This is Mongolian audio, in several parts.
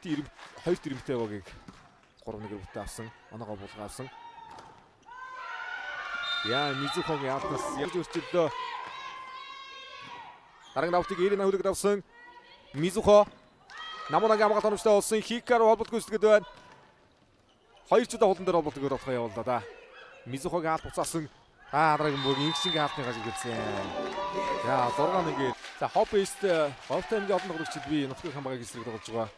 2 дэрэмтэй багийг 3-1-ээр бүтээ авсан. Оноогоо булгаа авсан. Яа Мизухогийн алтнаас яаж өрчлөлөө. Дараагийн давтыг Ирина хүлэгд авсан. Мизухо Намунагийн хамгаалалт оновчтой болсон. Хикаро холболт гүйцэтгэд байна. 2 чудаа хулан дээр холболт өгөх явууллаа да. Мизухогийн хаалт буцаасан. Дараагийн бүр инксингийн хаалтны гаж гэлсэн. За 6-1. За Хоппист Овтаймгийн олон тоглогчид би нутгийн хамгаалалт эсрэг тоглож байгаа.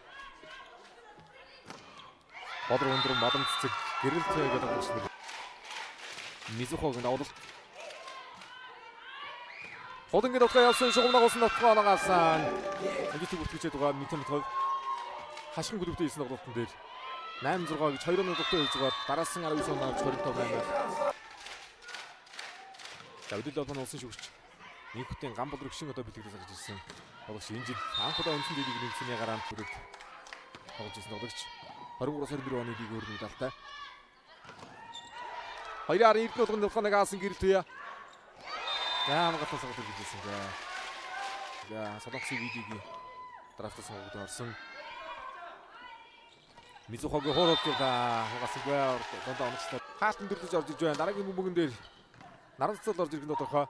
Бодроо өндөр мадам цэцэг гэрэлтэй гэдэг тоглогчид. Мизухогийн давуулт. Холонгийн дотгоо явсан шугамнаа голсон дотгоо оногаасан. Эдит бүртгэжээд байгаа Митэн тог хашин гүлвтэй хийсэн тоглолтын дээр 8-6 гэж 2-1 дотоо хэлж байгаа. Дараасан 19 оноо 25 байна. Давид Лолон улсын шүгч Нийтийн гам болрог шин одоо бэлтгэж сарж ирсэн. Тоглогч энэ жил анх удаа үндсэн лиг нэгцний гараанд бүрээд тоглож ирсэн тоглогч 23-24 оны лиг өөр медалтай. 2-1 нутгийн нутгыг аасан гэрэл туяа. За хамгаалтаа тоглож ирсэн. За Солонгосын видеогийн драфтаас тоглож орсон. Мизухогийн хоороолтоо хагасан бай дондоо онцлоо. Хаалтан төрлөж орж иж байна. Дараагийн бөмбөгөн дээр наранцал орж ирэх нь тодорхой.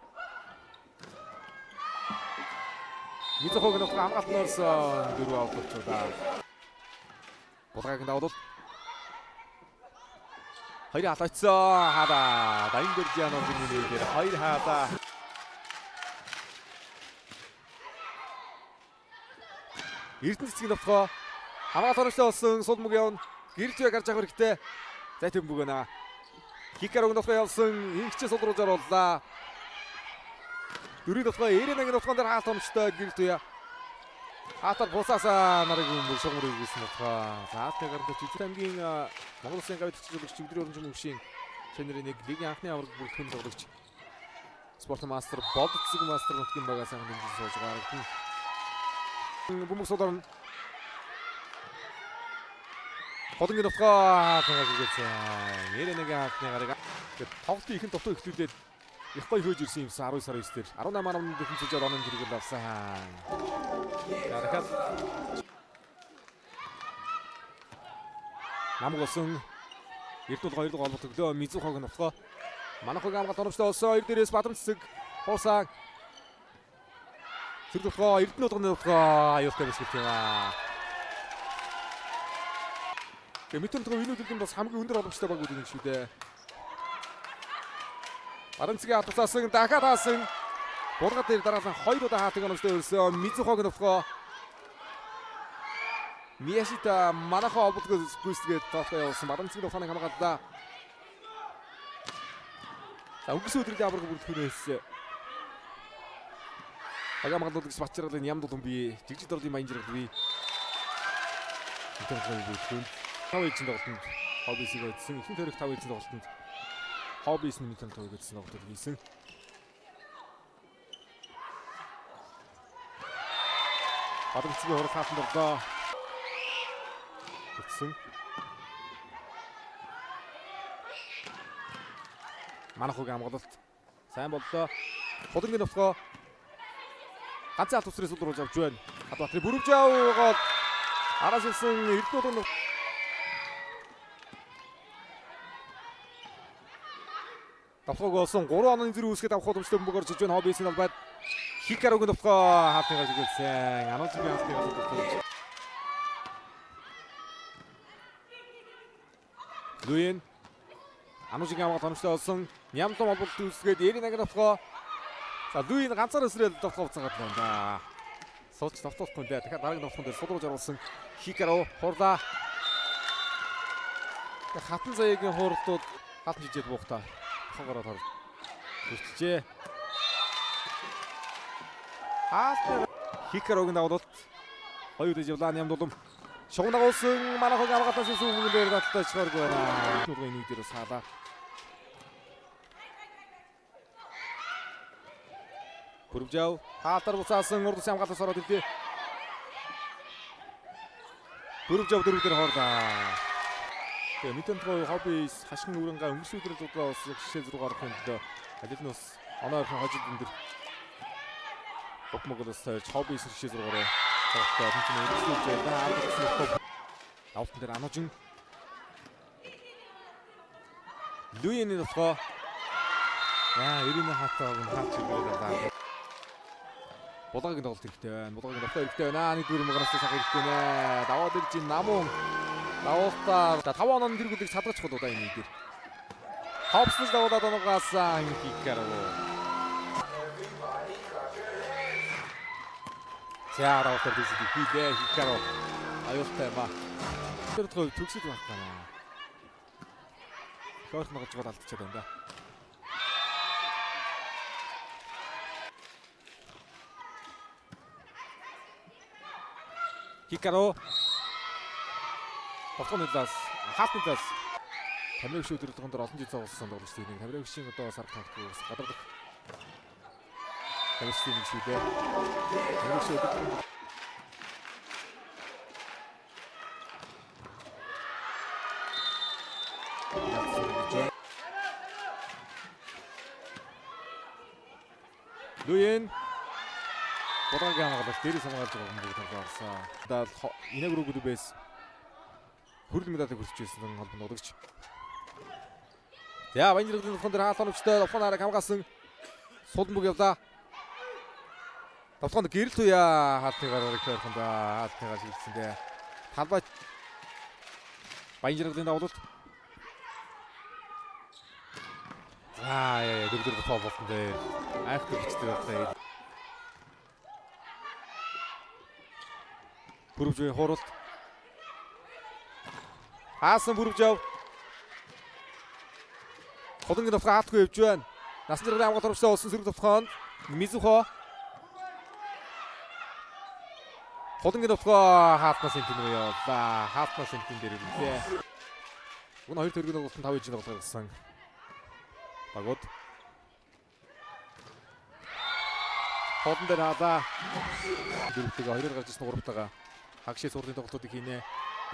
Мизухогийн нутгаа хамгаалтанд орсон 4 аут болчихлоо. Булгагийн давуулт. Хоёр халаацсан хадаа. Дайн Дөржианогийн нэрээр 2 хадаа. Эрдэнэ цэцгийн нутгаа хамгаалалт оновчтой болсон Сулмог явна. Гэрэлтвэ гарч авах хэрэгтэй. За тэм бүгэнэ. Хикарогийн нутгаа явсан. Инхчээ сул руу зориуллаа. Дөрөв нутгаа Эренагийн нутгаан дээр хаалт оновчтой гэрэлтвэ. Хаалтар бусаасаа нарыг өмөр шугамрыг хийсэн нутгаа. За тэгээд Жижиг аймгийн Монгол Улсын гавьт цэцэг Өдрийн оронжин мөвшийн чанарын нэг лигийн анхны аврал бүртгэн тоглогч. Спорт мастер болцсон мастер нутгийн багаас анх нэмж сууж байгаа. Бөмбөг суулаар Холонгийн нутгаа хаагаад Эренагийн анхны гарыг тоглолтын ихэнх дотоо ихлүүлээд их гоё хөөж ирсэн юмсан 12 сарын 9 дээр 18 оны дэвшилж онон тэргэл авсан. Ярахад намгосон Эрдэнэ 2 дугаар холбот өглөө Мизухогийн нутгаа Манахогийн хамгаалалт оновчтой болсон. 2 дээрээс Бадрам цэцэг хуусаа тэр нутгаа Эрдэнэ нутгаа аюултай бишгэлт юм аа. Тэгээ Митэн нутгаа энэ үеийн бас хамгийн өндөр боломжтой баг үүдэн шүү дээ. Аранцгийн хатцаасан дахиад хаасан. Булга дээр дараалан 2 удаа хаалтыг оновчтой өрсөн. Мизухогийн нутгаа Мияшита Манахо холболтгоо гүйцэтгээд тоглоо явуулсан. Аранцгийн нутгааны хамгааллаа. За өнгөрсөн өдрийн авраг бүртгэнээс Агамгалуулагч Батчаргалын Ямдулан би Жигжиг дордын баян жаргал би интернет бүртгэн 5 ээлжийн тоглолтод хоббисийг өдсөн. Ихэнх төрөх 5 ээлжийн тоглолтод хоббис нь интернет өгсөн тоглолт хийсэн. Бадрамцгийн хурал хаалтанд орлоо. Өдсөн. Манахогийн хамгаалалт сайн боллоо. Холонгийн нутгаа ганцхан алт усрын сул руу авч байна. Хадбатрын бүрвжаавгоод араас ирсэн Эрдэнэ Тавхаг болсон 3 оны зэрэг үүсгээд авах боломжтой бөмбөг орж иж байна. Хоббисын албад Хикарогийн нутгаа хаалтыг ажигласан. Ануцгийн хаалтыг ажигласан. Луин Ануцгийн хамгаалалт оновчтой болсон. Нямдам холболт үүсгээд Эренагийн нутгаа. За Луин ганцаар өсрөөл довтлоо уцаагаад байна да. Сууч довтлохгүй дээ. Тэгэхээр дараагийн довтлон дээр сул руу зориулсан Хикаро хурлаа. Хатан заяагийн хурлууд хаалтан жижээд буухтаа. Хогороо тор. Хүрчээ. Хикарогийн давуулт 2 дэж явлаа Нямдулам. Шугам дагуулсан Манахогийн хамгаалтаас сүүмгэн дээр баталтай чарг байна. Нүдгийн нэг дээр саалаа. Бүрвжав хаалтар буцаасан урд усын хамгаалалтаас ороод ирлээ. Бүрвжав дөрөв дээр хорлоо. Тэгээ Митэн нутгаа хоббис хашин нүрэнгээ өнгөрсөн өдрөл удаа бас жишээ зураг гаргах юм дөө. Алил нь бас оноор хожид энэ дэр Бокмогоос тойрч хоббис жишээ зургаараа тоглолтоо хэмжээ өргөжлүүлж байна. Авалтан дээр Анужин. Луйны нутгаа. Яа, 90 хатаа хаач ирээд. Булгагийн тоглолт хэрэгтэй байна. Булгагийн тоглолт хэрэгтэй байна. Нэгдүгээр мөгнөөс сах хэрэгтэй нэ. Даваад ирж намун. Давуултаа 5 онооны тэргүүлийг садгаж хол удаа энэ дээр. Хопслж давуулаад оноогоосаа хикарав. За давуултаа хийлээ хикарав. Аюултай ба. Тэр тохиол төгсөж байх байна. Хөөх ногож гол алдчихад байна да. Хикаро. Босгоноос хаалтнаас Тамираг шүү төрөлгөн дээр олон жил зогссон тоглогч тийм нэг Тамираг шиг одоо сар тагтгүй гадардаг. Тамираг шиг нэг шүү дээ. Тамираг шүү. Луйен Бодагийн хамгаалалт дээрээс хамгаалж байгаа юм шиг тоглосон. Одоо инагрууг бэс хүрэл медалийг хүртчихсэн холбоонд удагч. За Баянжиргын нутган дээр хаалт оногчтой Ловхонарыг хамгаалсан Сулбүг явлаа. Ловхон гэрэл туяа хаалтыгаар ихэххэнд хаалтыгаар шилжсэндээ талбай Баянжиргын давуулт. Яа дөрөв тоо болсон дээр айхтар бичтэй байна. Бүрвжийн хуралт. Хаасан бүрвжав. Холонгийн товхоо хаалтгүй явж байна. Насан туршийн хамгаалалт оруулсан олсон сөрөг товхоонд Мизухо. Холонгийн товхоо хаалтнаас энэ рүү явлаа. Хаалтнаас энэ дээр ирлээ. Гүн хоёр төргийн тоглолтод 5 ижин тоглох гэсэн. Багууд. Холон дээр хаалаа. Дөрөвтэйгээ хоёроор гарч ирсэн гуравтайгаа хагшийн суурын тоглолтуудыг хийнэ.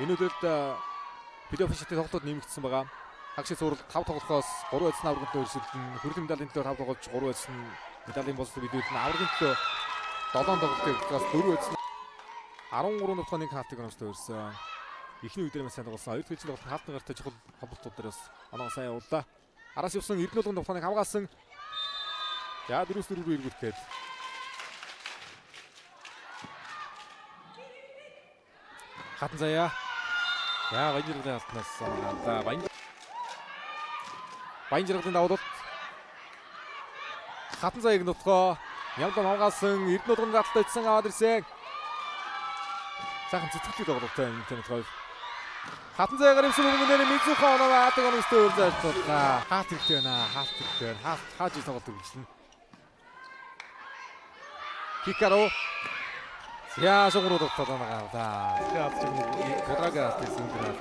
Энэ өдрөд плей-офф шатны тоглолтууд нэмэгдсэн байгаа. Хагшийн суурал 5 тоглохоос 3 байцсан аврагтай өрсөлдөн. Хүрлийн медалийн төлөө 5 тоглож 3 байцсан медалийн боловсрол бидүүлэн аврагын төлөө 7 тоглолтоос 4 байцсан 13 нутгаа нэг хаалтыг онцтой өрсөн. Эхний үедээ маш сайн тоглосон. Хоёр төлөвчний тоглолт хаалтны гартай чухал холбогдлууд дээрээс оноо сайн явууллаа. Араас явсан Эрдэнэ нутгааныг хамгаалсан. За 4-4 рүү эргүүлээд хатан заяа. Яа Баянжиргын алтнаас за Баянжиргын давуулт. Хатан заяаг нутгаа Ямдан хамгаалсан Эрдэнэ нутгийн даалтаа ицсэн аваад ирсэн. Сайхан цэцгэлтэй тоглолттой интернет гол. Хатан заяагаар имсэн мөнгөнээр Мизухо оноо хаадаг оногстой өөр зайлтуулаа. Хаалт хэрэгтэй байна. Хаалт хэрэгтэй байна. Хааж тоглолт өгсөн. Хикаро. Яа шогроод тоглолт байгаа. За. Тэгээд бодрага хийсэн юм байна.